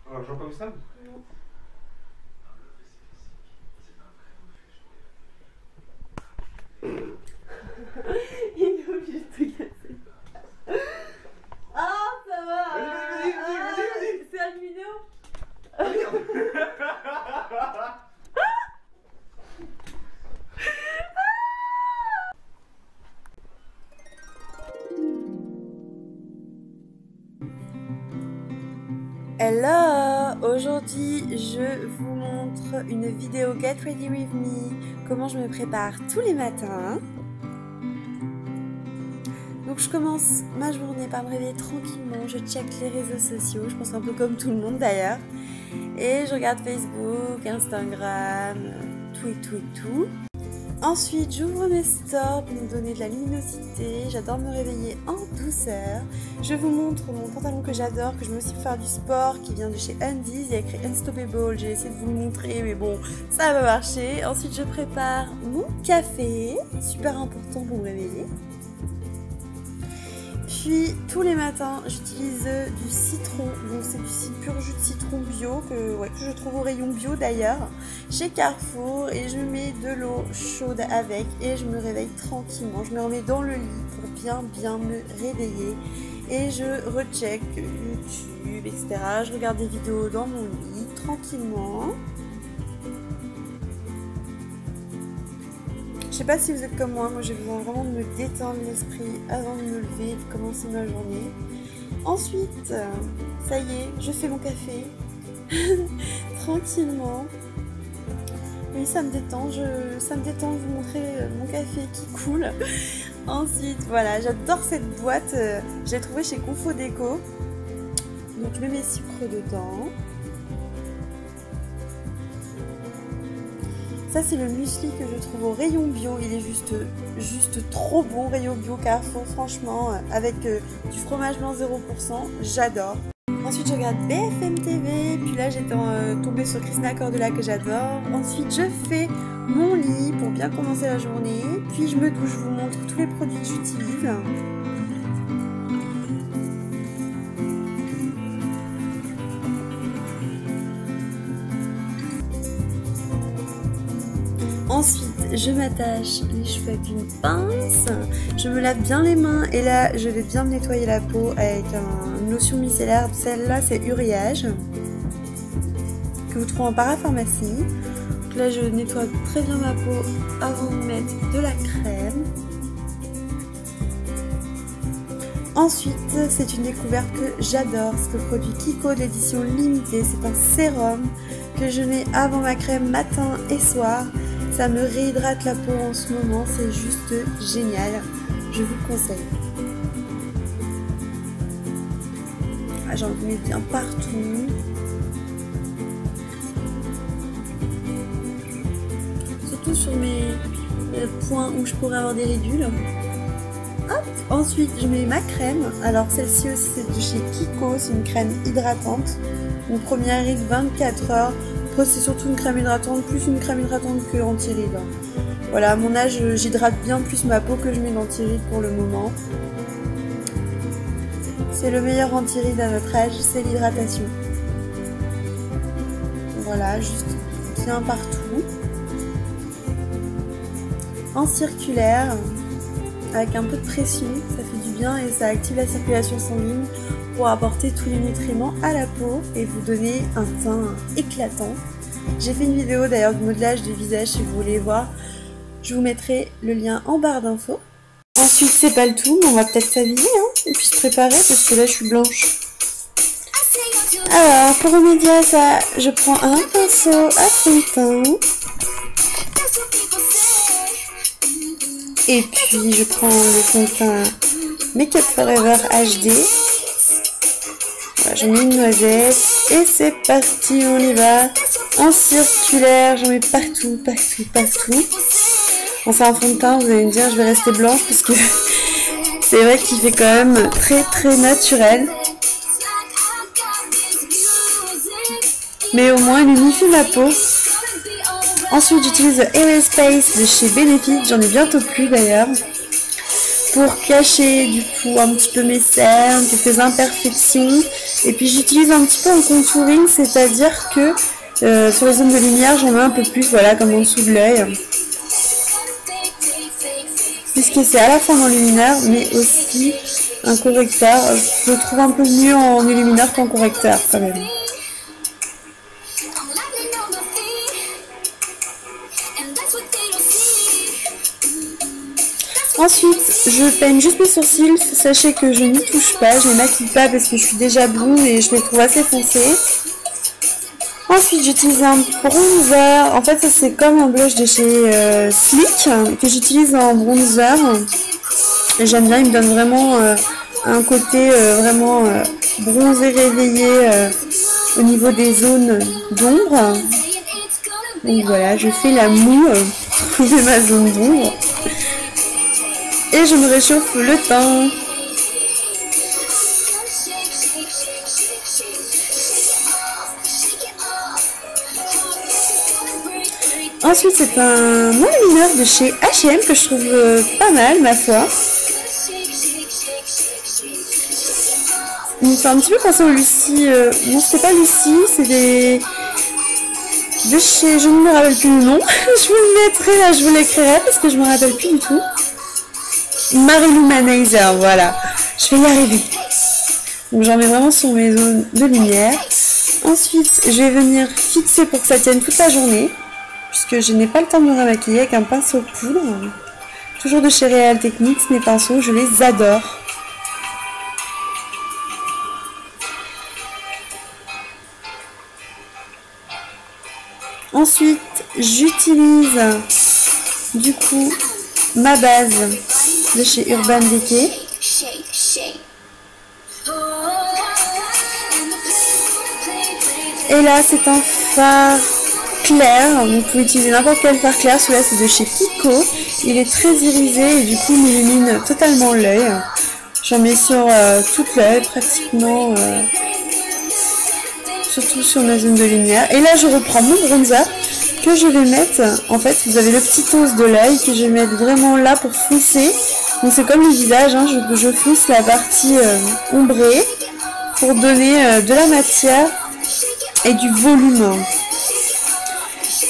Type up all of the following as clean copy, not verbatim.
Jean comme ça? Non. Il est obligé de te casser. Ah, ça va. Vas-y. C'est une vidéo. Hello! Aujourd'hui, je vous montre une vidéo Get Ready With Me, comment je me prépare tous les matins. Donc je commence ma journée par me réveiller tranquillement, je check les réseaux sociaux, je pense un peu comme tout le monde d'ailleurs. Et je regarde Facebook, Instagram, tout. Ensuite, j'ouvre mes stores pour me donner de la luminosité. J'adore me réveiller en douceur. Je vous montre mon pantalon que j'adore, que je me suis faire du sport, qui vient de chez Undies. Il y a écrit Unstoppable. J'ai essayé de vous le montrer, mais bon, ça va marcher. Ensuite, je prépare mon café, super important pour me réveiller. Puis tous les matins j'utilise du citron, donc c'est du pur jus de citron bio que je trouve au rayon bio d'ailleurs chez Carrefour, et je mets de l'eau chaude avec et je me réveille tranquillement. Je me remets dans le lit pour bien me réveiller et je recheck YouTube, etc. Je regarde des vidéos dans mon lit tranquillement. Je sais pas si vous êtes comme moi j'ai besoin vraiment de me détendre l'esprit avant de me lever et de commencer ma journée. Ensuite, ça y est, je fais mon café tranquillement. Oui, ça me détend de vous montrer mon café qui coule. Ensuite, voilà, j'adore cette boîte, je l'ai trouvée chez Confo Déco. Donc je mets mes sucres dedans. Ça c'est le muesli que je trouve au rayon bio, il est juste trop bon, rayon bio Carrefour, franchement, avec du fromage blanc 0%, j'adore. Ensuite je regarde BFM TV, puis là j'étais tombée sur Christina Cordula que j'adore. Ensuite je fais mon lit pour bien commencer la journée, puis je me douche, je vous montre tous les produits que j'utilise. Ensuite, je m'attache les cheveux avec une pince, je me lave bien les mains et là, je vais bien me nettoyer la peau avec une lotion micellaire. Celle-là, c'est Uriage, que vous trouvez en parapharmacie. Donc là, je nettoie très bien ma peau avant de mettre de la crème. Ensuite, c'est une découverte que j'adore, c'est le produit Kiko d'édition limitée. C'est un sérum que je mets avant ma crème matin et soir. Ça me réhydrate la peau en ce moment, c'est juste génial, je vous le conseille. J'en mets bien partout. Surtout sur mes points où je pourrais avoir des ridules. Hop. Ensuite, je mets ma crème. Alors celle-ci aussi c'est de chez Kiko, c'est une crème hydratante. Mon premier arrive 24 heures. Après, c'est surtout une crème hydratante, plus une crème hydratante que anti-rides. Voilà, à mon âge, j'hydrate bien plus ma peau que je mets d'anti-rides pour le moment. C'est le meilleur anti-rides à notre âge, c'est l'hydratation. Voilà, juste bien partout. En circulaire, avec un peu de pression, ça fait du bien et ça active la circulation sanguine pour apporter tous les nutriments à la peau et vous donner un teint éclatant. J'ai fait une vidéo d'ailleurs du modelage du visage si vous voulez voir. Je vous mettrai le lien en barre d'infos. Ensuite, c'est pas le tout, mais on va peut-être s'habiller et puis se préparer parce que là je suis blanche. Alors, pour remédier à ça, je prends un pinceau à fond de teint. Et puis je prends le fond de teint Make Up Forever HD. Voilà, j'en mets une noisette et c'est parti, on y va. En circulaire, j'en mets partout. Bon, c'est un fond de teint, vous allez me dire, je vais rester blanche parce que c'est vrai qu'il fait quand même très naturel. Mais au moins, il unifie ma peau. Ensuite, j'utilise le Aerospace de chez Benefit, j'en ai bientôt plus d'ailleurs, pour cacher du coup un petit peu mes cernes, quelques imperfections. Et puis j'utilise un petit peu en contouring, c'est-à-dire que sur les zones de lumière, j'en mets un peu plus, voilà, comme en dessous de l'œil. Puisque c'est à la fois un enlumineur, mais aussi un correcteur. Je le trouve un peu mieux en illumineur qu'en correcteur, quand même. Ensuite, je peigne juste mes sourcils. Sachez que je n'y touche pas, je ne les maquille pas parce que je suis déjà blonde et je les trouve assez foncés. Ensuite, j'utilise un bronzer. En fait, ça c'est comme un blush de chez Sleek que j'utilise en bronzer. Et j'aime bien, il me donne vraiment un côté vraiment bronzé, réveillé au niveau des zones d'ombre. Donc voilà, je fais la moue pour trouver ma zone d'ombre. Et je me réchauffe le teint. Ensuite, c'est un enlumineur de chez H&M que je trouve pas mal, ma foi. Il me fait un petit peu penser au Lucie. Non, c'était pas Lucie, c'est des... de chez... Je ne me rappelle plus le nom. Je vous le mettrai là, je vous l'écrirai parce que je me rappelle plus du tout. Marie-Lumanizer, voilà. Je vais y arriver. Donc j'en mets vraiment sur mes zones de lumière. Ensuite, je vais venir fixer pour que ça tienne toute la journée. Puisque je n'ai pas le temps de me remaquiller avec un pinceau poudre. Toujours de chez Real Techniques, mes pinceaux, je les adore. Ensuite, j'utilise du coup ma base de chez Urban Decay. Et là, c'est un fard clair. Vous pouvez utiliser n'importe quel fard clair. Celui-là, c'est de chez Kiko. Il est très irisé et du coup, il m'illumine totalement l'œil. J'en mets sur toute l'œil, pratiquement, surtout sur ma zone de lumière. Et là, je reprends mon bronzer que je vais mettre. En fait, vous avez le petit os de l'œil que je vais mettre vraiment là pour foncer. Donc, c'est comme le visage, hein, je fonce la partie ombrée pour donner de la matière et du volume.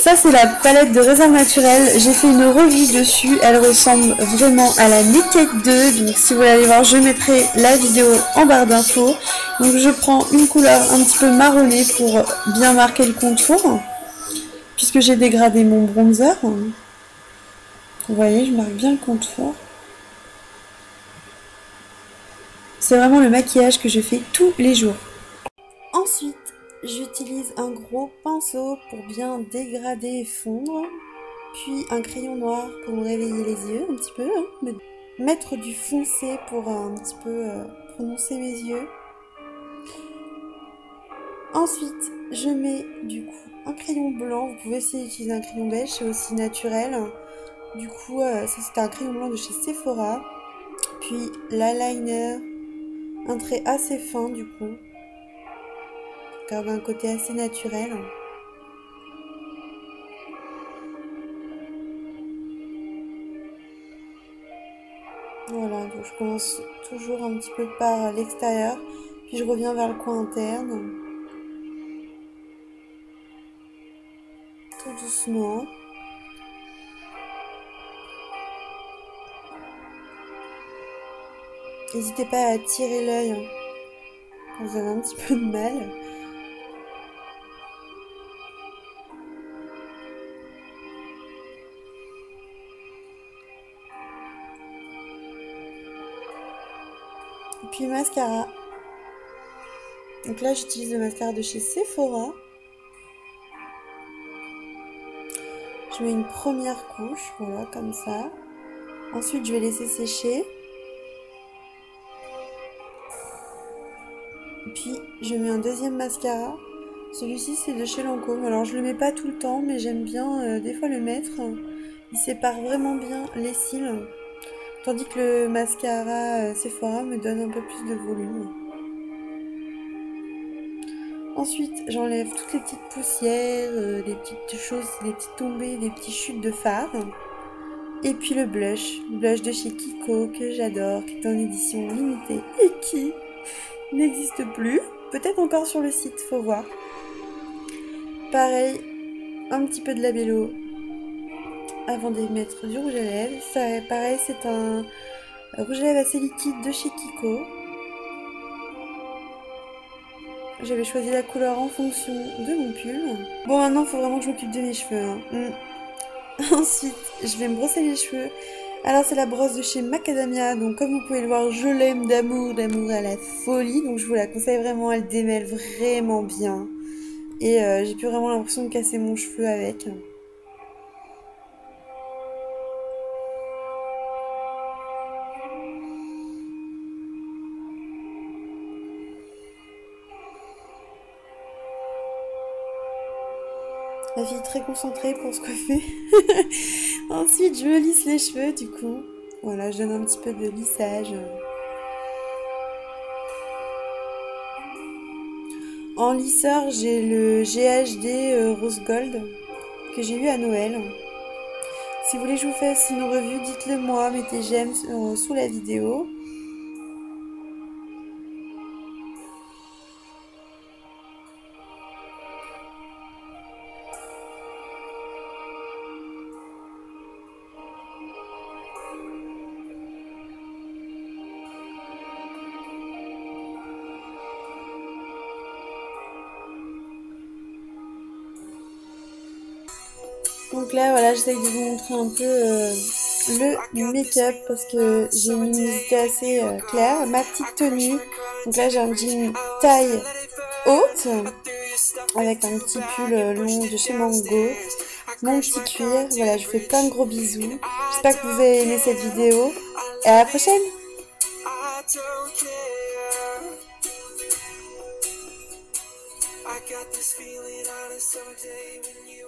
Ça, c'est la palette de Réserve Naturelle. J'ai fait une revue dessus. Elle ressemble vraiment à la Naked 2. Donc, si vous voulez aller voir, je mettrai la vidéo en barre d'infos. Donc, je prends une couleur un petit peu marronnée pour bien marquer le contour. Puisque j'ai dégradé mon bronzer. Vous voyez, je marque bien le contour. C'est vraiment le maquillage que je fais tous les jours. Ensuite, j'utilise un gros pinceau pour bien dégrader et fondre, puis un crayon noir pour me réveiller les yeux un petit peu, hein, mettre du foncé pour un petit peu prononcer mes yeux. Ensuite, je mets du coup un crayon blanc, vous pouvez aussi utiliser un crayon beige, c'est aussi naturel. Du coup, ça c'est un crayon blanc de chez Sephora, puis l'eyeliner, un trait assez fin du coup. Garde un côté assez naturel. Voilà, donc je commence toujours un petit peu par l'extérieur, puis je reviens vers le coin interne. Tout doucement. N'hésitez pas à tirer l'œil hein, quand vous avez un petit peu de mal. Et puis mascara. Donc là j'utilise le mascara de chez Sephora. Je mets une première couche, voilà comme ça. Ensuite je vais laisser sécher. Puis je mets un deuxième mascara. Celui-ci c'est de chez Lancôme. Alors je le mets pas tout le temps mais j'aime bien des fois le mettre. Il sépare vraiment bien les cils. Tandis que le mascara Sephora me donne un peu plus de volume. Ensuite, j'enlève toutes les petites poussières, les petites choses, les petites tombées, les petites chutes de fard. Et puis le blush de chez Kiko que j'adore, qui est en édition limitée et qui n'existe plus. peut-être encore sur le site, faut voir. Pareil, un petit peu de labello avant de mettre du rouge à lèvres. Ça, pareil, c'est un rouge à lèvres assez liquide de chez Kiko. J'avais choisi la couleur en fonction de mon pull. Bon, maintenant, il faut vraiment que je m'occupe de mes cheveux. Hein. Ensuite, je vais me brosser les cheveux. Alors, c'est la brosse de chez Macadamia. Donc, comme vous pouvez le voir, je l'aime d'amour à la folie. Donc, je vous la conseille vraiment. Elle démêle vraiment bien. Et j'ai plus vraiment l'impression de casser mon cheveu avec. La fille très concentrée pour se coiffer. Ensuite, je me lisse les cheveux du coup. Voilà, je donne un petit peu de lissage. En lisseur, j'ai le GHD Rose Gold que j'ai eu à Noël. Si vous voulez que je vous fasse une revue, dites-le moi, mettez j'aime sous la vidéo. Donc là, voilà, j'essaye de vous montrer un peu le make-up parce que j'ai une luminosité assez claire. Ma petite tenue, donc là j'ai un jean taille haute avec un petit pull long de chez Mango. Mon petit cuir, voilà, je vous fais plein de gros bisous. J'espère que vous avez aimé cette vidéo et à la prochaine! I got this feeling on a summer day when you